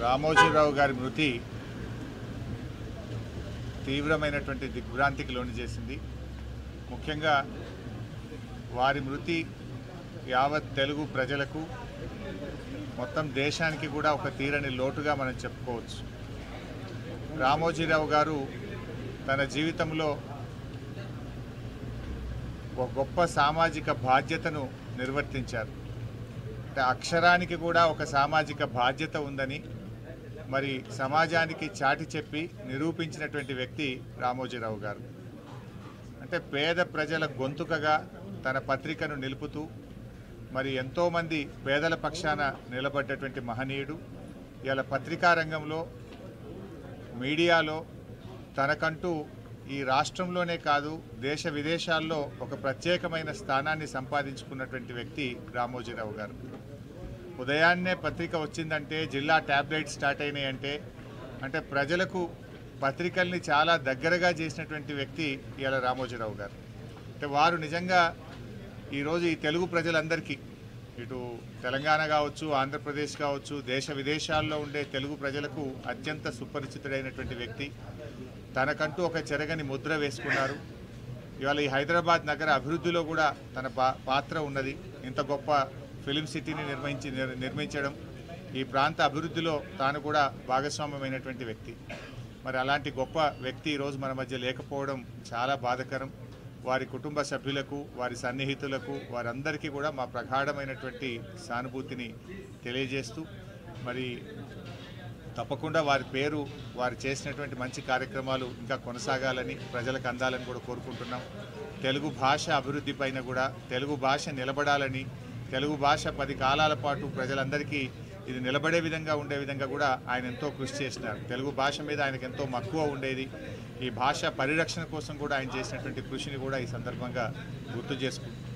రామోజీరావు గారి మృతి తీవ్రమైనటువంటి దిగ్భ్రాంతికి లోను చేసింది. ముఖ్యంగా వారి మృతి యావత్ తెలుగు ప్రజలకు, మొత్తం దేశానికి కూడా ఒక తీరని లోటుగా మనం చెప్పుకోవచ్చు. రామోజీరావు గారు తన జీవితంలో ఒక గొప్ప సామాజిక బాధ్యతను నిర్వర్తించారు. అంటే అక్షరానికి కూడా ఒక సామాజిక బాధ్యత ఉందని మరి సమాజానికి చాటి చెప్పి నిరూపించినటువంటి వ్యక్తి రామోజీరావు గారు. అంటే పేద ప్రజల గొంతుకగా తన పత్రికను నిలుపుతూ మరి ఎంతోమంది పేదల పక్షాన నిలబడ్డటువంటి మహనీయుడు. ఇలా పత్రికా రంగంలో, మీడియాలో తనకంటూ ఈ రాష్ట్రంలోనే కాదు దేశ విదేశాల్లో ఒక ప్రత్యేకమైన స్థానాన్ని సంపాదించుకున్నటువంటి వ్యక్తి రామోజీరావు గారు. ఉదయాన్నే పత్రిక వచ్చిందంటే, జిల్లా ట్యాబ్లెట్ స్టార్ట్ అయినాయంటే అంటే ప్రజలకు పత్రికల్ని చాలా దగ్గరగా చేసినటువంటి వ్యక్తి ఇలా రామోజీరావు గారు. అంటే వారు నిజంగా ఈరోజు ఈ తెలుగు ప్రజలందరికీ, ఇటు తెలంగాణ కావచ్చు, ఆంధ్రప్రదేశ్ కావచ్చు, దేశ విదేశాల్లో ఉండే తెలుగు ప్రజలకు అత్యంత సుపరిచితుడైనటువంటి వ్యక్తి. తనకంటూ ఒక చెరగని ముద్ర వేసుకున్నారు. ఇవాళ ఈ హైదరాబాద్ నగర అభివృద్ధిలో కూడా తన పాత్ర ఉన్నది. ఇంత గొప్ప ఫిలిం సిటీని నిర్మించడం, ఈ ప్రాంత అభివృద్ధిలో తాను కూడా భాగస్వామ్యమైనటువంటి వ్యక్తి. మరి అలాంటి గొప్ప వ్యక్తి ఈరోజు మన మధ్య లేకపోవడం చాలా బాధాకరం. వారి కుటుంబ సభ్యులకు, వారి సన్నిహితులకు, వారందరికీ కూడా మా ప్రగాఢమైనటువంటి సానుభూతిని తెలియజేస్తూ మరి తప్పకుండా వారి పేరు, వారు చేసినటువంటి మంచి కార్యక్రమాలు ఇంకా కొనసాగాలని, ప్రజలకు అందాలని కూడా కోరుకుంటున్నాం. తెలుగు భాష అభివృద్ధి పైన కూడా, తెలుగు భాష నిలబడాలని, తెలుగు భాష 10 కాలాల పాటు ప్రజలందరికీ ఇది నిలబడే విధంగా ఉండే విధంగా కూడా ఆయన ఎంతో కృషి చేసినారు. తెలుగు భాష మీద ఆయనకు ఎంతో మక్కువ ఉండేది. ఈ భాష పరిరక్షణ కోసం కూడా ఆయన చేసినటువంటి కృషిని కూడా ఈ సందర్భంగా గుర్తు చేసుకుంటున్నాం.